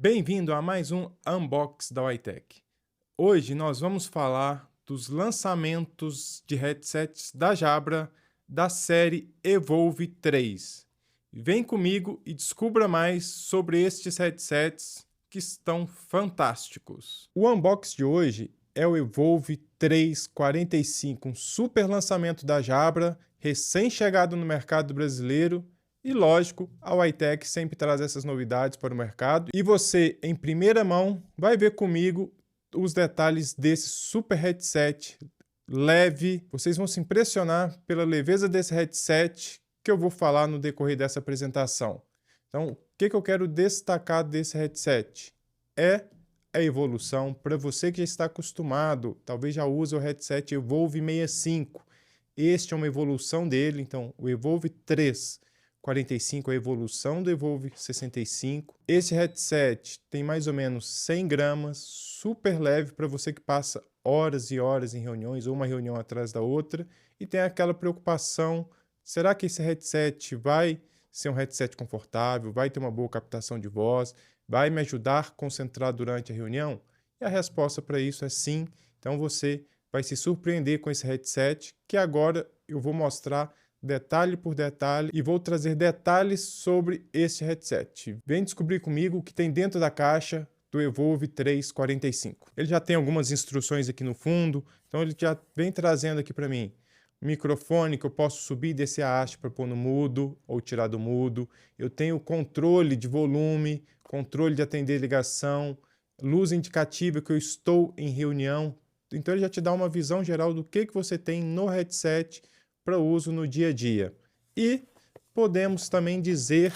Bem-vindo a mais um Unbox da Witec. Hoje nós vamos falar dos lançamentos de headsets da Jabra da série Evolve 3. Vem comigo e descubra mais sobre estes headsets que estão fantásticos. O unbox de hoje é o Evolve 345, um super lançamento da Jabra, recém-chegado no mercado brasileiro. E lógico, a Witec sempre traz essas novidades para o mercado. E você, em primeira mão, vai ver comigo os detalhes desse super headset leve. Vocês vão se impressionar pela leveza desse headset que eu vou falar no decorrer dessa apresentação. Então, o que eu quero destacar desse headset? É a evolução para você que já está acostumado, talvez já usa o headset Evolve 65. Este é uma evolução dele, então o Evolve 345 é a evolução do Evolve 65. Esse headset tem mais ou menos 100 gramas, super leve para você que passa horas e horas em reuniões, ou uma reunião atrás da outra, e tem aquela preocupação, será que esse headset vai ser um headset confortável, vai ter uma boa captação de voz, vai me ajudar a concentrar durante a reunião? E a resposta para isso é sim. Então você vai se surpreender com esse headset, que agora eu vou mostrar detalhe por detalhe e vou trazer detalhes sobre este headset. Vem descobrir comigo o que tem dentro da caixa do Evolve 345. Ele já tem algumas instruções aqui no fundo, então ele já vem trazendo aqui para mim microfone que eu posso subir e descer a haste para pôr no mudo ou tirar do mudo. Eu tenho controle de volume, controle de atender ligação, luz indicativa que eu estou em reunião. Então ele já te dá uma visão geral do que você tem no headset para uso no dia a dia. E podemos também dizer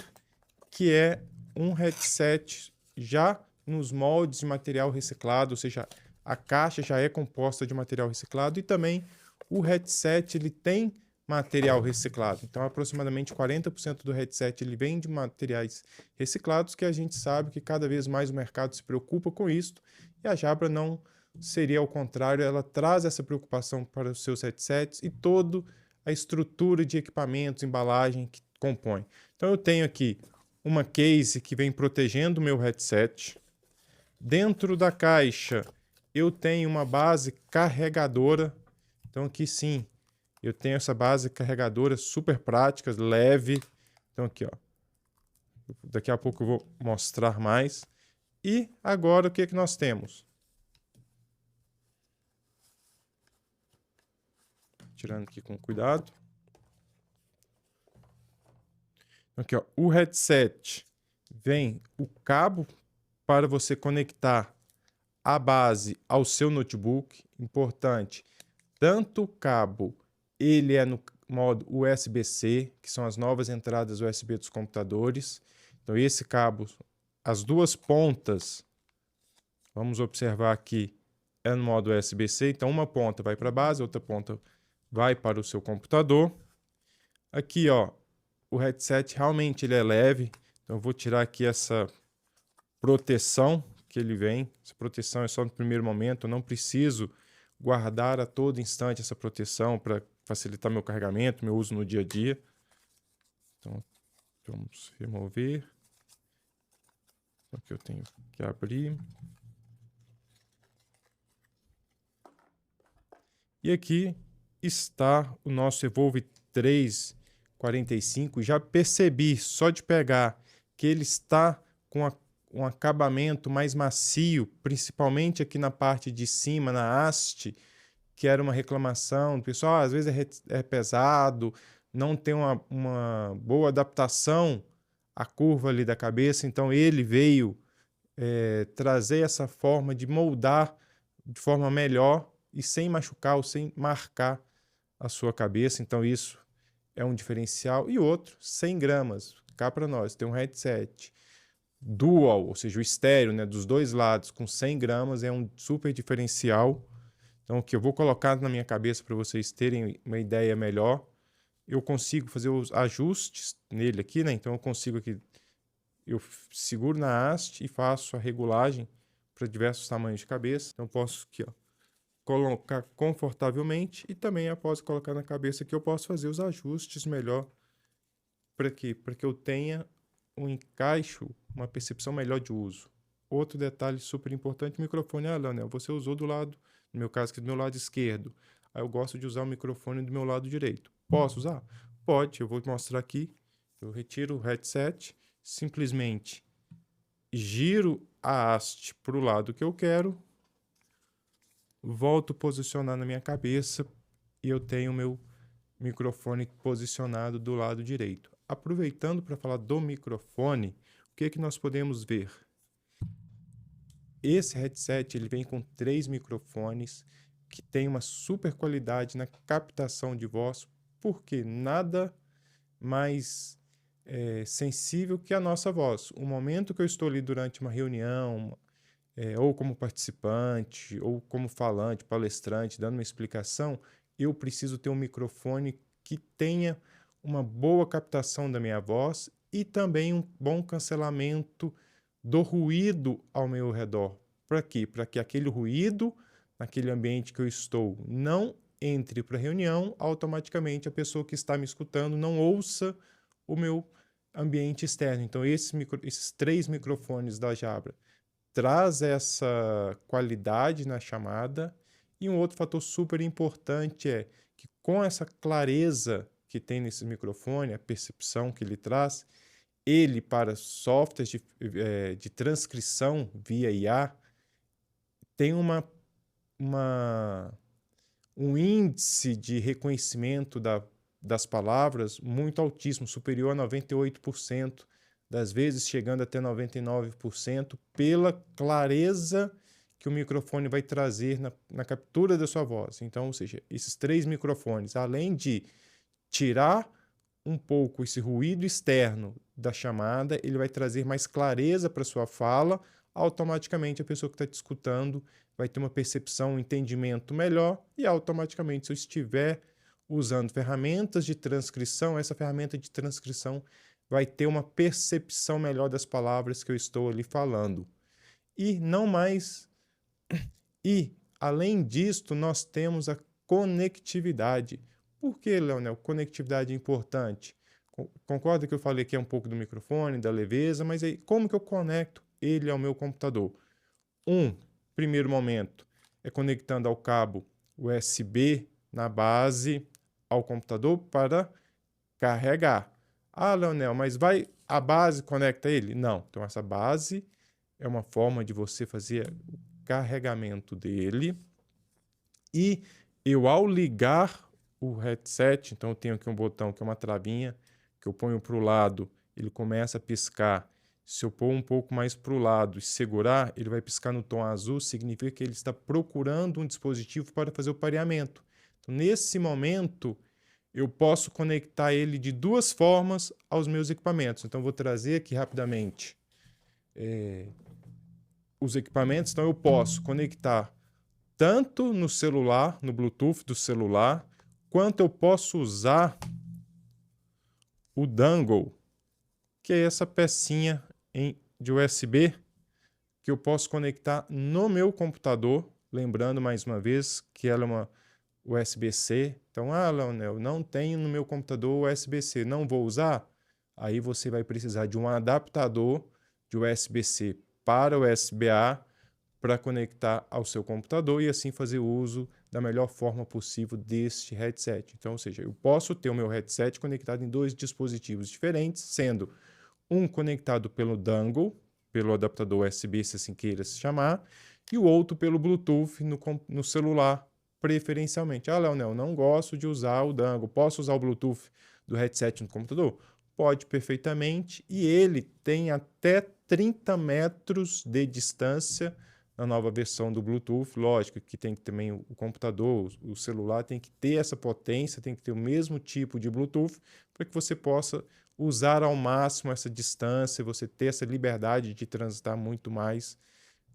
que é um headset já nos moldes de material reciclado, ou seja, a caixa já é composta de material reciclado e também o headset ele tem material reciclado. Então, aproximadamente 40% do headset ele vem de materiais reciclados, que a gente sabe que cada vez mais o mercado se preocupa com isso, e a Jabra não seria ao contrário, ela traz essa preocupação para os seus headsets e toda a estrutura de equipamentos, embalagem que compõe. Então eu tenho aqui uma case que vem protegendo o meu headset. Dentro da caixa eu tenho uma base carregadora. Então aqui sim, eu tenho essa base carregadora super prática, leve. Então aqui, ó. Daqui a pouco eu vou mostrar mais. E agora o que nós temos? Tirando aqui com cuidado. Aqui, ó, o headset vem o cabo para você conectar a base ao seu notebook. Importante, tanto o cabo, ele é no modo USB-C, que são as novas entradas USB dos computadores. Então esse cabo, as duas pontas, vamos observar aqui, é no modo USB-C. Então uma ponta vai para a base, outra ponta vai para o seu computador. Aqui, ó, o headset realmente ele é leve, então eu vou tirar aqui essa proteção que ele vem. Essa proteção é só no primeiro momento, eu não preciso guardar a todo instante essa proteção para facilitar meu carregamento, meu uso no dia a dia. Então, vamos remover. Então, aqui eu tenho que abrir. E aqui está o nosso Evolve 345. Já percebi, só de pegar, que ele está com um acabamento mais macio, principalmente aqui na parte de cima, na haste, que era uma reclamação do pessoal, às vezes é pesado, não tem uma boa adaptação à curva ali da cabeça, então ele veio trazer essa forma de moldar de forma melhor e sem machucar ou sem marcar a sua cabeça, então isso é um diferencial. E outro, 100 gramas, cá para nós, tem um headset dual, ou seja, o estéreo, né, dos dois lados, com 100 gramas, é um super diferencial. Então, o que eu vou colocar na minha cabeça para vocês terem uma ideia melhor, eu consigo fazer os ajustes nele aqui, né? Então, eu consigo aqui, eu seguro na haste e faço a regulagem para diversos tamanhos de cabeça. Então, eu posso aqui, ó, colocar confortavelmente e também após colocar na cabeça aqui, eu posso fazer os ajustes melhor para quê? Para que eu tenha um encaixo, uma percepção melhor de uso. outro detalhe super importante, o microfone. Ah, Leonel, você usou do lado, no meu caso aqui, do meu lado esquerdo. Aí eu gosto de usar o microfone do meu lado direito. Posso usar? Pode, eu vou mostrar aqui. Eu retiro o headset, simplesmente giro a haste para o lado que eu quero, volto a posicionar na minha cabeça e eu tenho o meu microfone posicionado do lado direito. Aproveitando para falar do microfone, o que é que nós podemos ver? Esse headset ele vem com 3 microfones que tem uma super qualidade na captação de voz, porque nada mais sensível que a nossa voz. O momento que eu estou ali durante uma reunião, ou como participante, ou como falante, palestrante, dando uma explicação, eu preciso ter um microfone que tenha uma boa captação da minha voz e também um bom cancelamento do ruído ao meu redor. Para quê? Para que aquele ruído, naquele ambiente que eu estou, não entre para a reunião, automaticamente a pessoa que está me escutando não ouça o meu ambiente externo. Então, esses 3 microfones da Jabra traz essa qualidade na chamada. E um outro fator super importante é que com essa clareza que tem nesse microfone, a percepção que ele traz, ele para softwares de transcrição via IA tem um índice de reconhecimento das palavras muito altíssimo, superior a 98%, das vezes chegando até 99%, pela clareza que o microfone vai trazer na captura da sua voz. Então, ou seja, esses 3 microfones, além de tirar um pouco esse ruído externo da chamada, ele vai trazer mais clareza para sua fala. Automaticamente a pessoa que está te escutando vai ter uma percepção, um entendimento melhor e automaticamente, se eu estiver usando ferramentas de transcrição, essa ferramenta de transcrição vai ter uma percepção melhor das palavras que eu estou ali falando. E não mais. E, além disto, nós temos a conectividade. Por que, Leonel, conectividade é importante? Concorda que eu falei que é um pouco do microfone, da leveza, mas aí como que eu conecto ele ao meu computador? Primeiro momento, é conectando ao cabo USB na base ao computador para carregar. Ah, Leonel, mas a base conecta ele? Não. Então, essa base é uma forma de você fazer o carregamento dele. E eu, ao ligar o headset, então eu tenho aqui um botão que é uma travinha, que eu ponho para o lado, ele começa a piscar. Se eu pôr um pouco mais para o lado e segurar, ele vai piscar no tom azul, significa que ele está procurando um dispositivo para fazer o pareamento. Então, nesse momento, eu posso conectar ele de 2 formas aos meus equipamentos. Então, vou trazer aqui rapidamente os equipamentos. Então, eu posso conectar tanto no celular, no Bluetooth do celular, quanto eu posso usar o dongle, que é essa pecinha de USB que eu posso conectar no meu computador. Lembrando mais uma vez que ela é uma USB-C. Então, Leonel, não tenho no meu computador USB-C, não vou usar? Aí você vai precisar de um adaptador de USB-C para USB-A para conectar ao seu computador e assim fazer uso da melhor forma possível deste headset. Então, ou seja, eu posso ter o meu headset conectado em 2 dispositivos diferentes, sendo um conectado pelo dongle, pelo adaptador USB, se assim queira se chamar, e o outro pelo Bluetooth no celular, preferencialmente. Leonel, não gosto de usar o dongle, posso usar o Bluetooth do headset no computador? Pode perfeitamente, e ele tem até 30 metros de distância na nova versão do Bluetooth. Lógico que tem que também o computador, o celular tem que ter essa potência, tem que ter o mesmo tipo de Bluetooth para que você possa usar ao máximo essa distância, você ter essa liberdade de transitar muito mais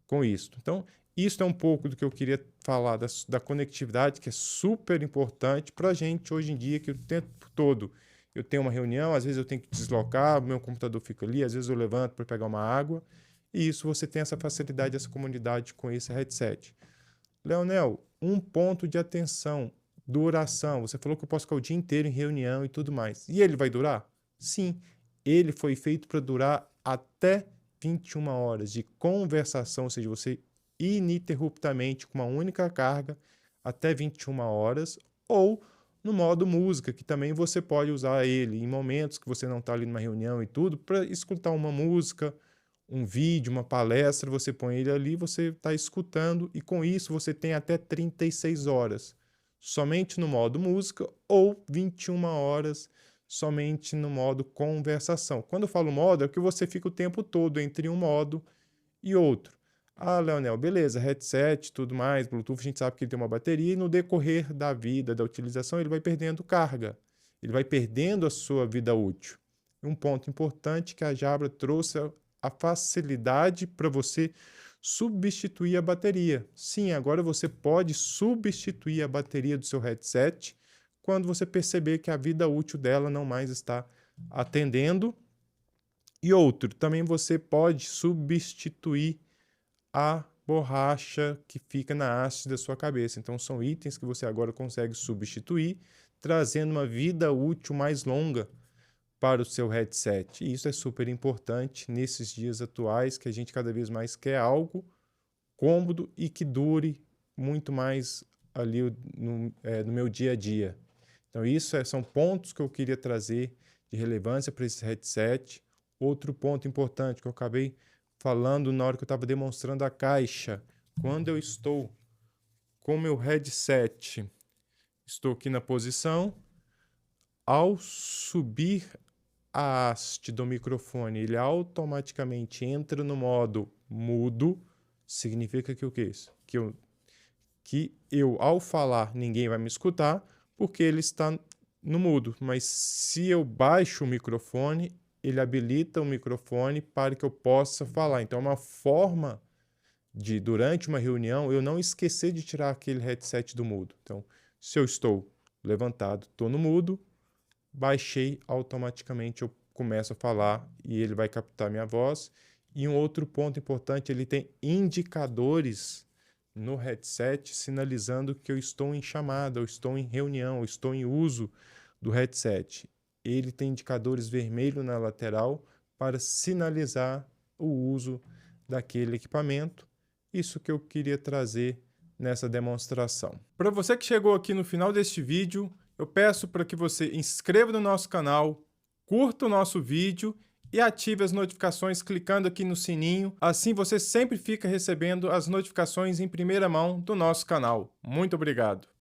com isso. Então, isso é um pouco do que eu queria falar da conectividade, que é super importante para a gente hoje em dia, que o tempo todo eu tenho uma reunião, às vezes eu tenho que deslocar, meu computador fica ali, às vezes eu levanto para pegar uma água, e isso você tem essa facilidade, essa comunidade com esse headset. Leonel, um ponto de atenção, duração. Você falou que eu posso ficar o dia inteiro em reunião e tudo mais. E ele vai durar? Sim, ele foi feito para durar até 21 horas de conversação, ou seja, você ininterruptamente com uma única carga até 21 horas, ou no modo música, que também você pode usar ele em momentos que você não está ali numa reunião e tudo, para escutar uma música, um vídeo, uma palestra, você põe ele ali, você está escutando, e com isso você tem até 36 horas, somente no modo música, ou 21 horas somente no modo conversação. Quando eu falo modo, é que você fica o tempo todo entre um modo e outro. Ah, Leonel, beleza, headset, tudo mais, Bluetooth, a gente sabe que ele tem uma bateria e no decorrer da vida, da utilização, ele vai perdendo carga, ele vai perdendo a sua vida útil. Um ponto importante que a Jabra trouxe é a facilidade para você substituir a bateria. Sim, agora você pode substituir a bateria do seu headset quando você perceber que a vida útil dela não mais está atendendo. E outro, também você pode substituir a borracha que fica na haste da sua cabeça. Então, são itens que você agora consegue substituir, trazendo uma vida útil mais longa para o seu headset. E isso é super importante nesses dias atuais, que a gente cada vez mais quer algo cômodo e que dure muito mais ali no meu dia a dia. Então, são pontos que eu queria trazer de relevância para esse headset. Outro ponto importante que eu acabei falando na hora que eu estava demonstrando a caixa. Quando eu estou com o meu headset, estou aqui na posição, ao subir a haste do microfone, ele automaticamente entra no modo mudo. Significa que o que é isso? Que eu, ao falar, ninguém vai me escutar, porque ele está no mudo. Mas se eu baixo o microfone, ele habilita o microfone para que eu possa falar. Então, é uma forma de, durante uma reunião, eu não esquecer de tirar aquele headset do mudo. Então, se eu estou levantado, estou no mudo, baixei, automaticamente eu começo a falar e ele vai captar minha voz. E um outro ponto importante, ele tem indicadores no headset sinalizando que eu estou em chamada, eu estou em reunião, eu estou em uso do headset. Ele tem indicadores vermelhos na lateral para sinalizar o uso daquele equipamento. Isso que eu queria trazer nessa demonstração. Para você que chegou aqui no final deste vídeo, eu peço para que você inscreva no nosso canal, curta o nosso vídeo e ative as notificações clicando aqui no sininho. Assim você sempre fica recebendo as notificações em primeira mão do nosso canal. Muito obrigado!